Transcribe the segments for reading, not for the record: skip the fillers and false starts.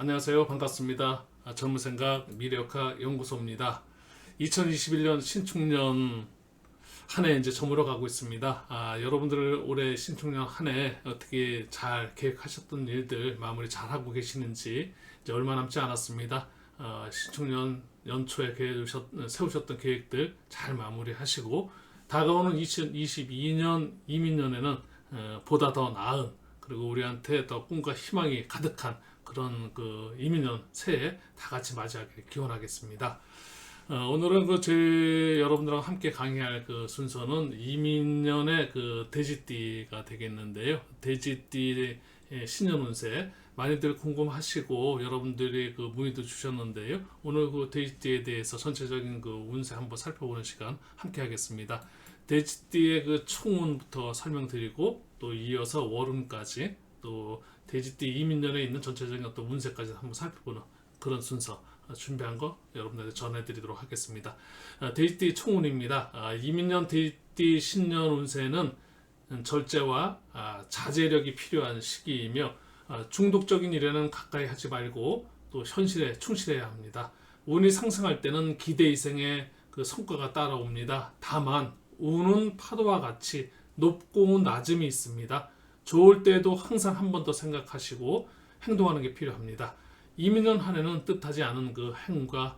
안녕하세요. 반갑습니다. 젊은 생각 미래역학 연구소입니다. 2021년 신축년 한 해 이제 저물어 가고 있습니다. 여러분들 올해 신축년 한 해 어떻게 잘 계획하셨던 일들 마무리 잘 하고 계시는지 이제 얼마 남지 않았습니다. 신축년 연초에 세우셨던 계획들 잘 마무리하시고 다가오는 2022년 이민년에는 보다 더 나은 그리고 우리한테 더 꿈과 희망이 가득한 그런 그 이민년 새해 다 같이 맞이하길 기원하겠습니다. 오늘은 여러분들과 함께 강의할 그 순서는 이민년의 그 돼지띠가 되겠는데요. 돼지띠의 신년 운세 많이들 궁금하시고 여러분들이 그 문의도 주셨는데요. 오늘 그 돼지띠에 대해서 전체적인 그 운세 한번 살펴보는 시간 함께 하겠습니다. 돼지띠의 그 총운부터 설명드리고 또 이어서 월운까지 또 돼지띠 이민년에 있는 전체적인 어떤 운세까지 한번 살펴보는 그런 순서 준비한 거 여러분들한테 전해드리도록 하겠습니다. 돼지띠 총운입니다. 이민년 돼지띠 신년 운세는 절제와 자제력이 필요한 시기이며 중독적인 일에는 가까이 하지 말고 또 현실에 충실해야 합니다. 운이 상승할 때는 기대 이상의 그 성과가 따라옵니다. 다만 운은 파도와 같이 높고 낮음이 있습니다. 좋을 때도 항상 한 번 더 생각하시고 행동하는 게 필요합니다. 이민년 한 해는 뜻하지 않은 그 행운과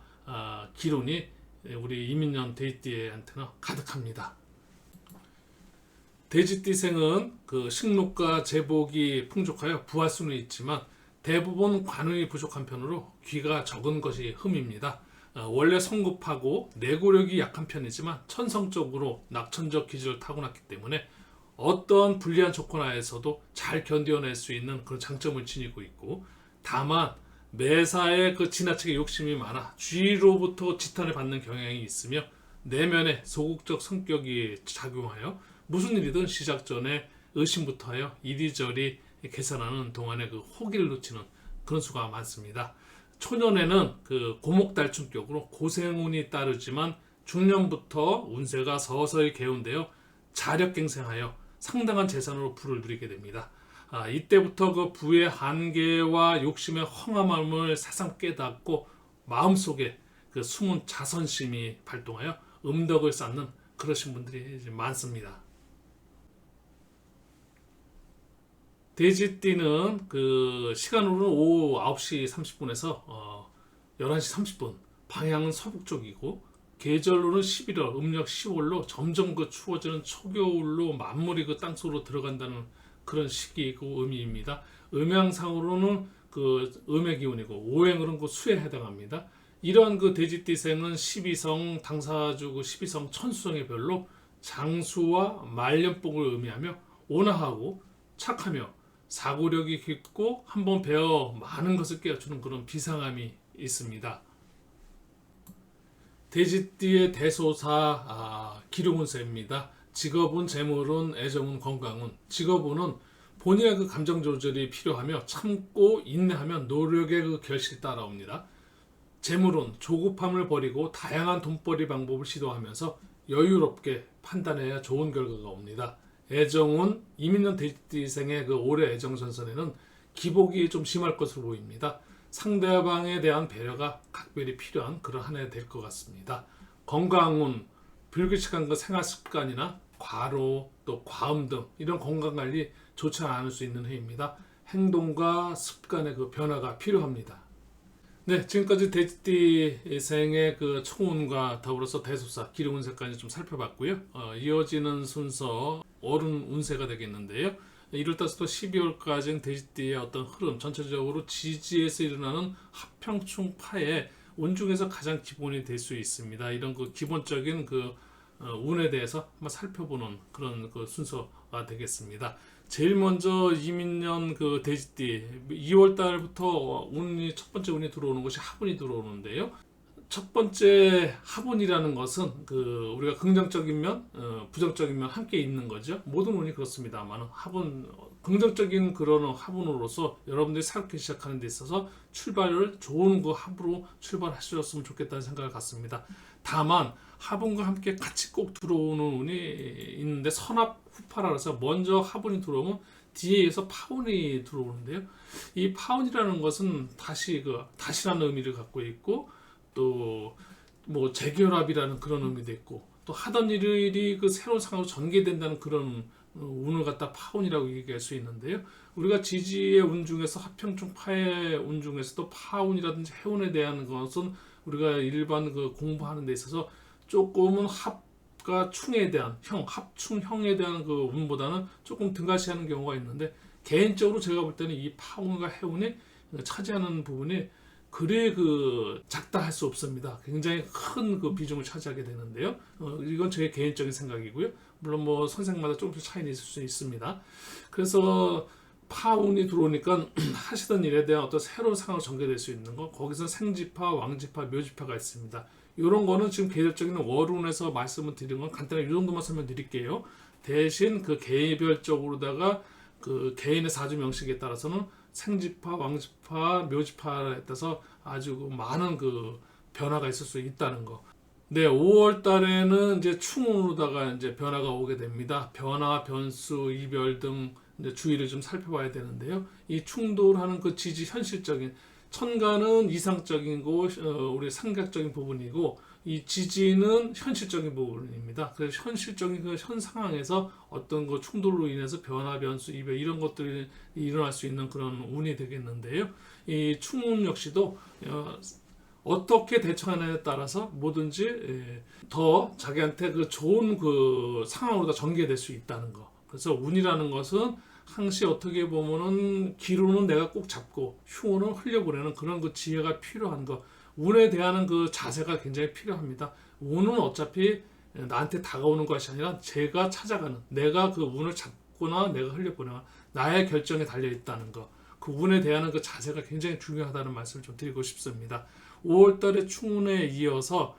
기운이 우리 이민년 돼지띠한테는 가득합니다. 돼지띠생은 그 식록과 제복이 풍족하여 부할 수는 있지만 대부분 관운이 부족한 편으로 귀가 적은 것이 흠입니다. 원래 성급하고 내구력이 약한 편이지만 천성적으로 낙천적 기질을 타고났기 때문에 어떠한 불리한 조건 하에서도 잘 견뎌낼 수 있는 그런 장점을 지니고 있고, 다만 매사에 그 지나치게 욕심이 많아 주위로부터 지탄을 받는 경향이 있으며 내면에 소극적 성격이 작용하여 무슨 일이든 시작 전에 의심부터 하여 이리저리 계산하는 동안에 그 호기를 놓치는 그런 수가 많습니다. 초년에는 그 고목달충격으로 고생운이 따르지만 중년부터 운세가 서서히 개운되어 자력갱생하여 상당한 재산으로 부를 누리게 됩니다. 이때부터 그 부의 한계와 욕심의 험함을 새삼 깨닫고 마음속에 그 숨은 자선심이 발동하여 음덕을 쌓는 그러신 분들이 많습니다. 돼지띠는 그 시간으로는 오후 9시 30분에서 11시 30분, 방향은 서북 쪽이고 계절로는 11월, 음력 10월로 점점 그 추워지는 초겨울로 만물이 그 땅속으로 들어간다는 그런 시기이고 의미입니다. 음양상으로는 그 음의 기운이고 오행으로는 그 수에 해당합니다. 이러한 그 돼지띠생은 12성 당사주 그 12성 천수성의 별로 장수와 말년복을 의미하며 온화하고 착하며 사고력이 깊고 한번 배워 많은 것을 깨우치는 그런 비상함이 있습니다. 돼지띠의 대소사 기룡운세입니다. 직업운, 재물운, 애정운, 건강운. 직업운은 본인의 그 감정 조절이 필요하며 참고 인내하면 노력의 그 결실이 따라옵니다. 재물운, 조급함을 버리고 다양한 돈벌이 방법을 시도하면서 여유롭게 판단해야 좋은 결과가 옵니다. 애정운, 이민년 돼지띠생의 그 올해 애정전선에는 기복이 좀 심할 것으로 보입니다. 상대방에 대한 배려가 각별히 필요한 그런 한 해 될 것 같습니다. 건강운, 불규칙한 그 생활 습관이나 과로 또 과음 등 이런 건강관리 좋지 않을 수 있는 해입니다. 행동과 습관의 그 변화가 필요합니다. 네, 지금까지 돼지띠생의 그 총운과 더불어서 대소사, 기룡운세까지 좀 살펴봤고요. 이어지는 순서 월운 운세가 되겠는데요. 1월달부터 12월까지는 돼지띠의 어떤 흐름, 전체적으로 지지에서 일어나는 합평충파의 운 중에서 가장 기본이 될 수 있습니다. 이런 그 기본적인 그 운에 대해서 한번 살펴보는 그런 그 순서가 되겠습니다. 제일 먼저 이민년 그 돼지띠 2월달부터 첫 번째 운이 들어오는 것이 화분이 들어오는데요. 첫 번째 화분이라는 것은 그 우리가 긍정적인 면, 부정적인 면 함께 있는 거죠. 모든 운이 그렇습니다만 화분, 긍정적인 그런 화분으로서 여러분들이 새롭게 시작하는 데 있어서 출발을 좋은 그 합으로 출발하셨으면 좋겠다는 생각을 갖습니다. 다만 화분과 함께 같이 꼭 들어오는 운이 있는데 선합 후파라 해서 먼저 화분이 들어오면 뒤에서 파운이 들어오는데요. 이 파운이라는 것은 다시라는 의미를 갖고 있고, 또 뭐 재결합이라는 그런 의미도 있고, 또 하던 일이 그 새로운 상황으로 전개된다는 그런 운을 갖다 파운이라고 얘기할 수 있는데요. 우리가 지지의 운 중에서 하평충파의 운 중에서도 파운이라든지 해운에 대한 것은 우리가 일반 그 공부하는 데 있어서 조금은 합과 충에 대한 합충형에 대한 그 운보다는 조금 등가시하는 경우가 있는데, 개인적으로 제가 볼 때는 이 파운과 해운이 차지하는 부분이 그리 작다 할 수 없습니다. 굉장히 큰 그 비중을 차지하게 되는데요. 이건 제 개인적인 생각이고요. 물론 뭐 선생마다 조금씩 차이는 있을 수 있습니다. 그래서 파운이 들어오니까 하시던 일에 대한 어떤 새로운 상황으로 전개될 수 있는 거, 거기서 생지파, 왕지파, 묘지파가 있습니다. 이런 거는 지금 계절적인 월운에서 말씀을 드린 건 간단하게 이 정도만 설명드릴게요. 대신 그 개별적으로다가 그 개인의 사주 명식에 따라서는 생지파, 왕지파, 묘지파에 따라서 아주 많은 그 변화가 있을 수 있다는 거. 네, 5월 달에는 이제 충운으로다가 이제 변화가 오게 됩니다. 변화, 변수, 이별 등 이제 주의를 좀 살펴봐야 되는데요. 이 충돌하는 그 지지 현실적인, 천간은 이상적인 거, 우리 상각적인 부분이고, 이 지지는 현실적인 부분입니다. 그래서 현실적인 그 현 상황에서 어떤 그 충돌로 인해서 변화, 변수, 이별 이런 것들이 일어날 수 있는 그런 운이 되겠는데요. 이 충운 역시도 어떻게 대처하느냐에 따라서 뭐든지 더 자기한테 그 좋은 그 상황으로 다 전개될 수 있다는 거. 그래서 운이라는 것은 항시 어떻게 보면은 기로는 내가 꼭 잡고 흉은 흘려보내는 그런 그 지혜가 필요한 거. 운에 대한 그 자세가 굉장히 필요합니다. 운은 어차피 나한테 다가오는 것이 아니라 제가 찾아가는, 내가 그 운을 잡거나 내가 흘려보내거나 나의 결정에 달려 있다는 거. 그 운에 대한 그 자세가 굉장히 중요하다는 말씀을 좀 드리고 싶습니다. 5월달에 충운에 이어서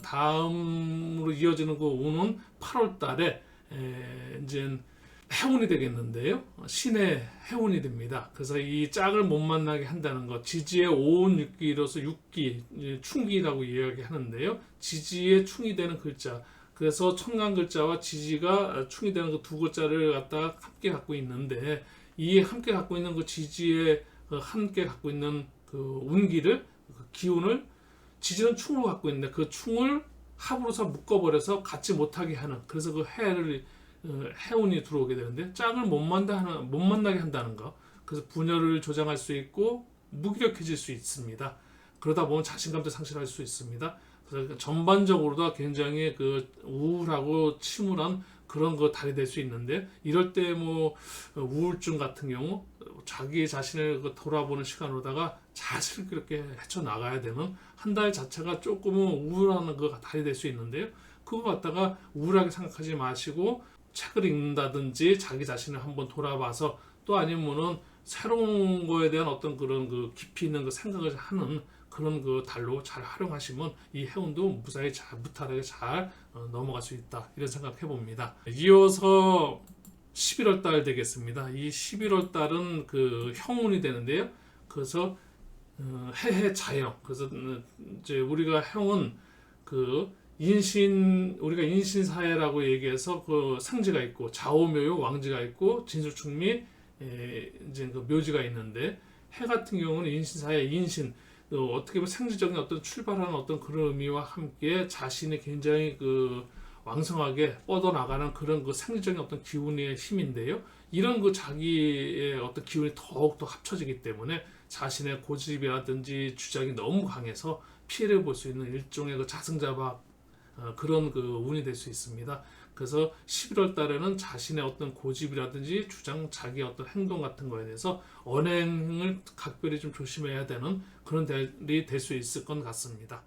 다음으로 이어지는 그 운은 8월달에 이제 해운이 되겠는데요. 신의 해운이 됩니다. 그래서 이 짝을 못 만나게 한다는 것, 지지의 5운 6기로서 6기, 충기라고 이야기하는데요. 지지의 충이 되는 글자, 그래서 천간 글자와 지지가 충이 되는 그 두 글자를 갖다가 함께 갖고 있는데, 이 함께 갖고 있는 그 지지의 함께 갖고 있는 그 운기를, 그 기운을, 지지는 충으로 갖고 있는데 그 충을 합으로서 묶어버려서 갖지 못하게 하는, 그래서 그 해운이 들어오게 되는데, 짝을 못 만나게 한다는 거. 그래서 분열을 조장할 수 있고 무기력해질 수 있습니다. 그러다 보면 자신감도 상실할 수 있습니다. 그래서 전반적으로도 굉장히 그 우울하고 침울한 그런 거 달이 될 수 있는데, 이럴 때 뭐 우울증 같은 경우 자기 자신을 돌아보는 시간으로다가 자신을 그렇게 헤쳐나가야 되는 한 달 자체가 조금은 우울한 거 달이 될 수 있는데요. 그거 갖다가 우울하게 생각하지 마시고 책을 읽는다든지 자기 자신을 한번 돌아봐서, 또 아니면은 새로운 거에 대한 어떤 그런 그 깊이 있는 그 생각을 하는 그런 그 달로 잘 활용하시면 이 해운도 무사히 무탈하게 잘 넘어갈 수 있다, 이런 생각 해봅니다. 이어서 11월 달 되겠습니다. 이 11월 달은 그 형운이 되는데요. 그래서 해해 자형. 그래서 이제 우리가 형은 그 우리가 인신사회라고 얘기해서 그 상지가 있고, 좌우묘요 왕지가 있고, 진술충미 이제 그 묘지가 있는데, 해 같은 경우는 인신사회, 어떻게 보면 생지적인 어떤 출발하는 어떤 그런 의미와 함께 자신이 굉장히 그 왕성하게 뻗어나가는 그런 그 생리적인 어떤 기운의 힘인데요. 이런 그 자기의 어떤 기운이 더욱더 합쳐지기 때문에 자신의 고집이라든지 주장이 너무 강해서 피해를 볼 수 있는 일종의 그 자승자박, 그런 그 운이 될 수 있습니다. 그래서 11월 달에는 자신의 어떤 고집이라든지 주장, 자기의 어떤 행동 같은 거에 대해서 언행을 각별히 좀 조심해야 되는 그런 달이 될 수 있을 것 같습니다.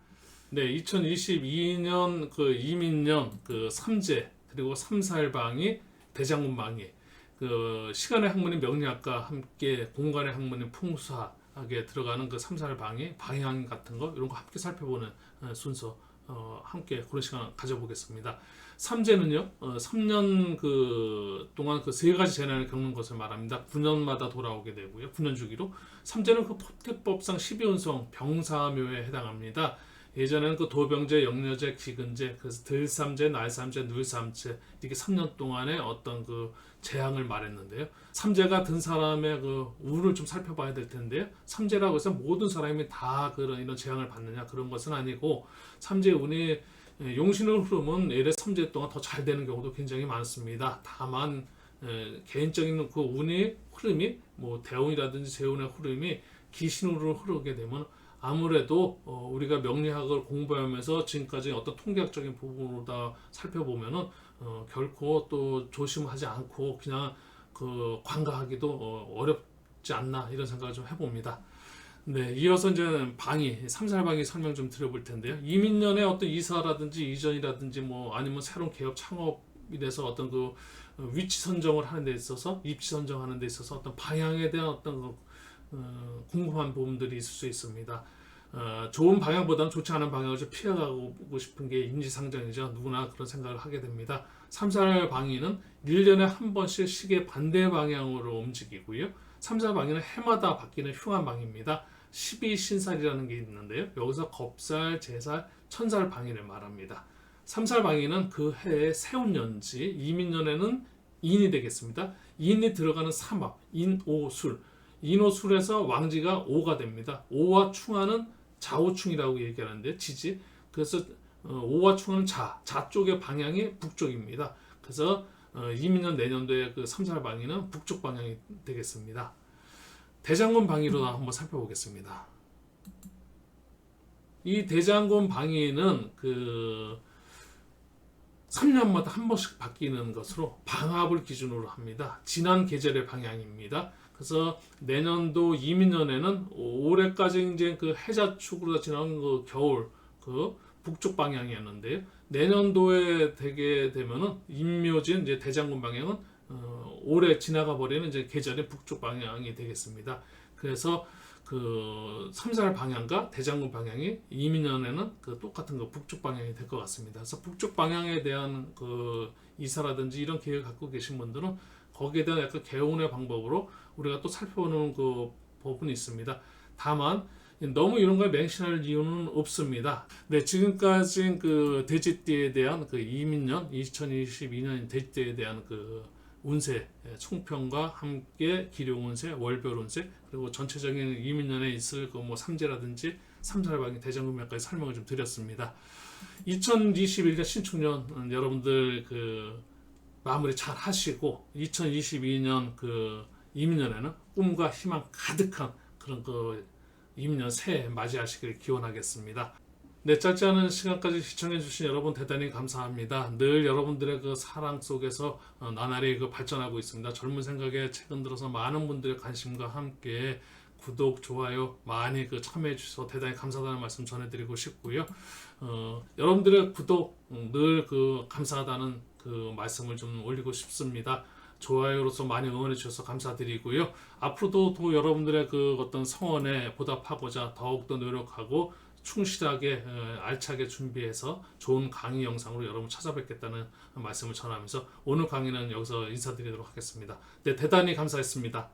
네, 2022년 그 이민년 그 삼재, 그리고 삼살방이 대장군방이, 그 시간의 학문인 명리학과 함께 공간의 학문인 풍수학에 들어가는 그 삼살방이 방향 같은 거, 이런 거 함께 살펴보는 순서 함께 그런 시간 가져보겠습니다. 삼재는요, 3년 그 동안 그 세 가지 재난을 겪는 것을 말합니다. 9년마다 돌아오게 되고요. 9년 주기로. 삼재는 그 포태법상 12운성 병사묘에 해당합니다. 예전에는 그 도병제, 영려제, 기근제, 그래서 들삼제, 날삼제, 누일삼제 이렇게 3년 동안의 어떤 그 재앙을 말했는데요. 삼재가 든 사람의 그 운을 좀 살펴봐야 될 텐데요. 삼재라고 해서 모든 사람이 다 그런 이런 재앙을 받느냐 그런 것은 아니고 삼재 운이 용신을 흐르면 예래 3재 동안 더 잘 되는 경우도 굉장히 많습니다. 다만 개인적인 그 운의 흐름이 뭐 대운이라든지 재운의 흐름이 기신으로 흐르게 되면 아무래도 우리가 명리학을 공부하면서 지금까지 어떤 통계학적인 부분으로 다 살펴보면은 결코 또 조심하지 않고 그냥 그 관가하기도 어렵지 않나 이런 생각을 좀 해봅니다. 네, 이어서 이제 방위, 삼살방위 설명 좀 드려볼 텐데요. 이민년에 어떤 이사라든지 이전이라든지 뭐 아니면 새로운 개업 창업이 돼서 어떤 그 위치 선정을 하는 데 있어서 입지 선정하는 데 있어서 어떤 방향에 대한 어떤 궁금한 부분들이 있을 수 있습니다. 좋은 방향보다는 좋지 않은 방향을 좀 피해가고 싶은 게 인지상정이죠. 누구나 그런 생각을 하게 됩니다. 삼살 방위는 1년에 한 번씩 시계 반대 방향으로 움직이고요. 삼살 방위는 해마다 바뀌는 흉한 방위입니다. 12신살이라는 게 있는데요. 여기서 겁살, 제살, 천살 방위를 말합니다. 삼살 방위는 그 해의 세운년지, 이민년에는 인이 되겠습니다. 인이 들어가는 삼합, 인오술. 인오술에서 왕지가 오가 됩니다. 오와 충하는 좌우충이라고 얘기하는데 지지. 그래서 오와 충하는 자 쪽의 방향이 북쪽입니다. 그래서 이민년 내년도에 그 삼살 방위는 북쪽 방향이 되겠습니다. 대장군 방위로 한번 살펴보겠습니다. 이 대장군 방위는 그 3년마다 한 번씩 바뀌는 것으로 방합을 기준으로 합니다. 지난 계절의 방향입니다. 그래서 내년도 이민년에는 올해까지 이제 그 해자축으로 지나온 그 겨울 그 북쪽 방향이었는데요. 내년도에 되게 되면은 임묘진 이제 대장군 방향은 올해 지나가 버리는 이제 계절의 북쪽 방향이 되겠습니다. 그래서 그 삼살 방향과 대장군 방향이 이민년에는 그 똑같은 그 북쪽 방향이 될 것 같습니다. 그래서 북쪽 방향에 대한 그 이사라든지 이런 계획을 갖고 계신 분들은 거기에 대한 약간 개운의 방법으로 우리가 또 살펴보는 그 부분이 있습니다. 다만 너무 이런 걸 맹신할 이유는 없습니다. 네, 지금까지 그 돼지띠에 대한 그 이민년 2022년 돼지띠에 대한 그 운세 총평과 함께 기룡운세, 월별운세 그리고 전체적인 이민년에 있을 그 뭐 삼재라든지 삼살방위 대장군명까지 설명을 좀 드렸습니다. 2021년 신축년 여러분들 그 마무리 잘 하시고 2022년 그 이민년에는 꿈과 희망 가득한 그런 그 이민년 새해 맞이하시길 기원하겠습니다. 네, 짧지 않은 시간까지 시청해주신 여러분 대단히 감사합니다. 늘 여러분들의 그 사랑 속에서 나날이 그 발전하고 있습니다. 젊은 생각에 최근 들어서 많은 분들의 관심과 함께 구독, 좋아요 많이 그 참여해 주셔서 대단히 감사하다는 말씀 전해드리고 싶고요. 여러분들의 구독 늘 그 감사하다는 그 말씀을 좀 올리고 싶습니다. 좋아요로서 많이 응원해 주셔서 감사드리고요. 앞으로도 또 여러분들의 그 어떤 성원에 보답하고자 더욱더 노력하고 충실하게 알차게 준비해서 좋은 강의 영상으로 여러분 찾아뵙겠다는 말씀을 전하면서 오늘 강의는 여기서 인사드리도록 하겠습니다. 네, 대단히 감사했습니다.